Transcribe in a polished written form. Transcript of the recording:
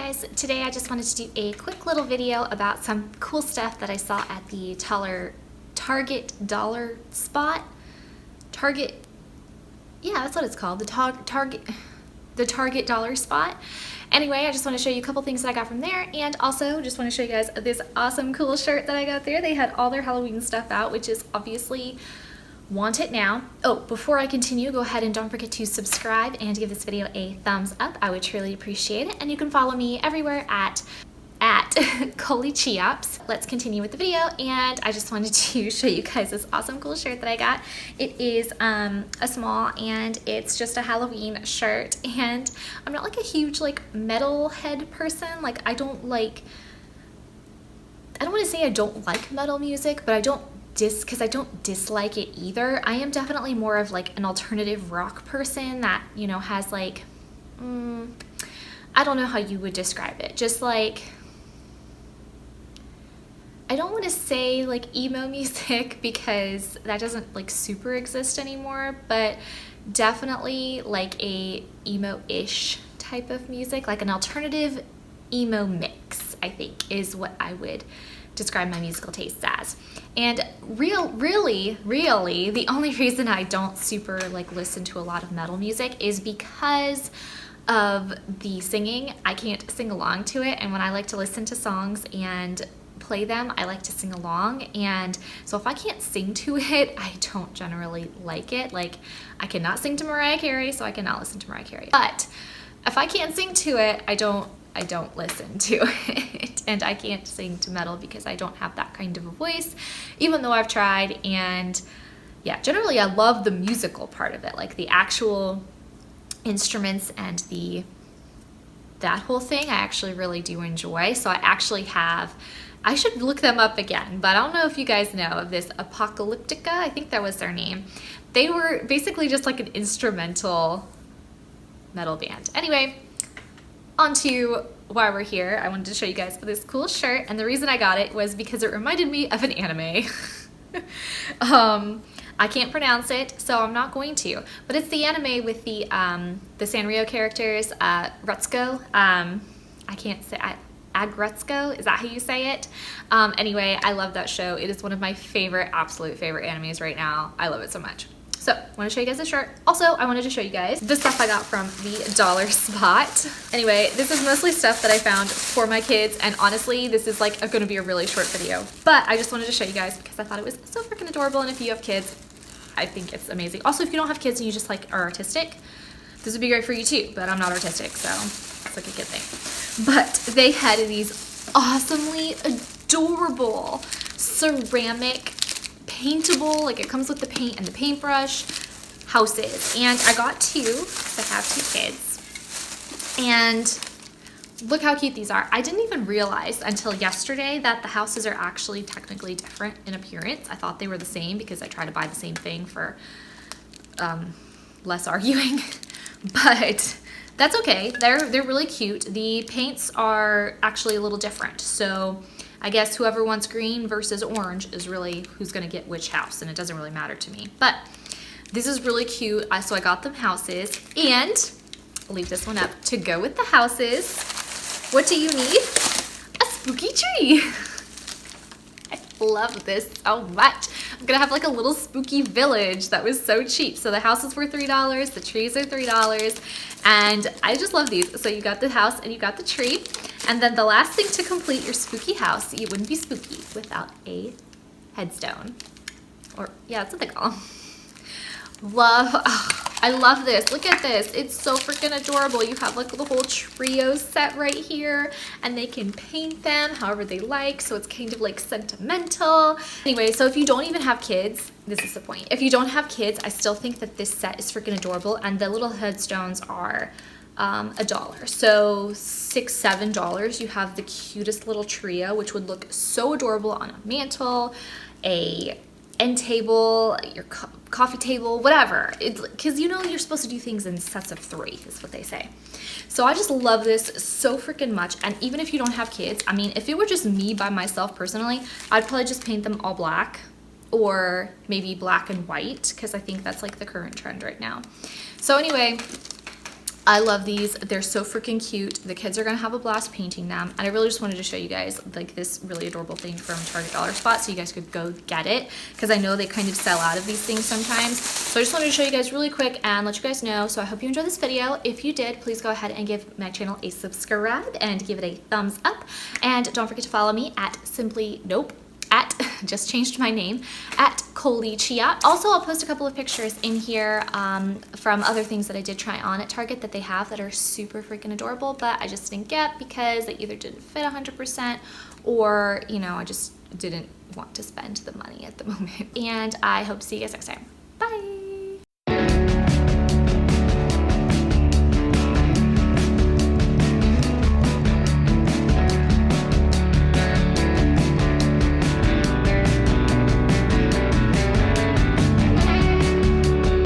guys, today I just wanted to do a quick little video about some cool stuff that I saw at the Target dollar spot. Yeah, that's what it's called, the Target dollar spot. Anyway, I just want to show you a couple things that I got from there, and also just want to show you guys this awesome cool shirt that I got there. They had all their Halloween stuff out, which is obviously want it now. Oh, before I continue, go ahead and don't forget to subscribe and give this video a thumbs up. I would truly appreciate it. And you can follow me everywhere at Chiops. Let's continue with the video, and I just wanted to show you guys this awesome cool shirt that I got. It is a small, and it's just a Halloween shirt, and I'm not like a huge like metalhead person. Like I don't want to say I don't like metal music, but I don't dislike it either. I am definitely more of like an alternative rock person that, you know, has like, I don't know how you would describe it. Just like, I don't want to say like emo music because that doesn't like super exist anymore, but definitely like a emo-ish type of music, like an alternative emo mix, I think is what I would describe my musical tastes as. And really, the only reason I don't super like listen to a lot of metal music is because of the singing. I can't sing along to it, and when I like to listen to songs and play them, I like to sing along, and so if I can't sing to it, I don't generally like it. Like I cannot sing to Mariah Carey, so I cannot listen to Mariah Carey. But if I can't sing to it, I don't listen to it. And I can't sing to metal because I don't have that kind of a voice, even though I've tried. And yeah, generally I love the musical part of it, like the actual instruments and that whole thing I actually really do enjoy. So I should look them up again, but I don't know if you guys know of this Apocalyptica. I think that was their name. They were basically just like an instrumental metal band. Anyway, on to why we're here. I wanted to show you guys this cool shirt, and the reason I got it was because it reminded me of an anime. I can't pronounce it, so I'm not going to, but it's the anime with the Sanrio characters, Retsuko. I can't say, Agretsuko, is that how you say it? Anyway, I love that show. It is one of my absolute favorite animes right now. I love it so much. So, I want to show you guys the shirt. Also, I wanted to show you guys the stuff I got from the dollar spot. Anyway, this is mostly stuff that I found for my kids, and honestly, this is like going to be a really short video. But I just wanted to show you guys because I thought it was so freaking adorable, and if you have kids, I think it's amazing. Also, if you don't have kids and you just like are artistic, this would be great for you too, but I'm not artistic, so it's like a kid thing. But they had these awesomely adorable ceramic paintable, like it comes with the paint and the paintbrush houses, and I got two because I have two kids, and look how cute these are. I didn't even realize until yesterday that the houses are actually technically different in appearance. I thought they were the same because I try to buy the same thing for less arguing, but that's okay. They're really cute. The paints are actually a little different, so I guess whoever wants green versus orange is really who's gonna get which house, and it doesn't really matter to me. But this is really cute. So I got them houses, and I'll leave this one up to go with the houses. What do you need? A spooky tree. I love this so much. I'm gonna have like a little spooky village that was so cheap. So the houses were $3, the trees are $3, and I just love these. So you got the house and you got the tree. And then the last thing to complete your spooky house, you wouldn't be spooky without a headstone. Or, yeah, that's what they call them. I love this. Look at this. It's so freaking adorable. You have like the whole trio set right here, and they can paint them however they like, so it's kind of like sentimental. Anyway, so if you don't even have kids, this is the point. If you don't have kids, I still think that this set is freaking adorable, and the little headstones are $1. So $6, $7, you have the cutest little trio, which would look so adorable on a mantle, a end table, your coffee table, whatever. Because you know you're supposed to do things in sets of 3 is what they say. So I just love this so freaking much. And even if you don't have kids, I mean, if it were just me by myself personally, I'd probably just paint them all black, or maybe black and white, because I think that's like the current trend right now. So anyway, I love these. They're so freaking cute. The kids are gonna have a blast painting them. And I really just wanted to show you guys like this really adorable thing from Target Dollar Spot so you guys could go get it, because I know they kind of sell out of these things sometimes. So I just wanted to show you guys really quick and let you guys know. So I hope you enjoyed this video. If you did, please go ahead and give my channel a subscribe and give it a thumbs up. And don't forget to follow me at just changed my name, at Chia. Also, I'll post a couple of pictures in here from other things that I did try on at Target that they have that are super freaking adorable, but I just didn't get because they either didn't fit 100% or, you know, I just didn't want to spend the money at the moment. And I hope to see you guys next time. Bye!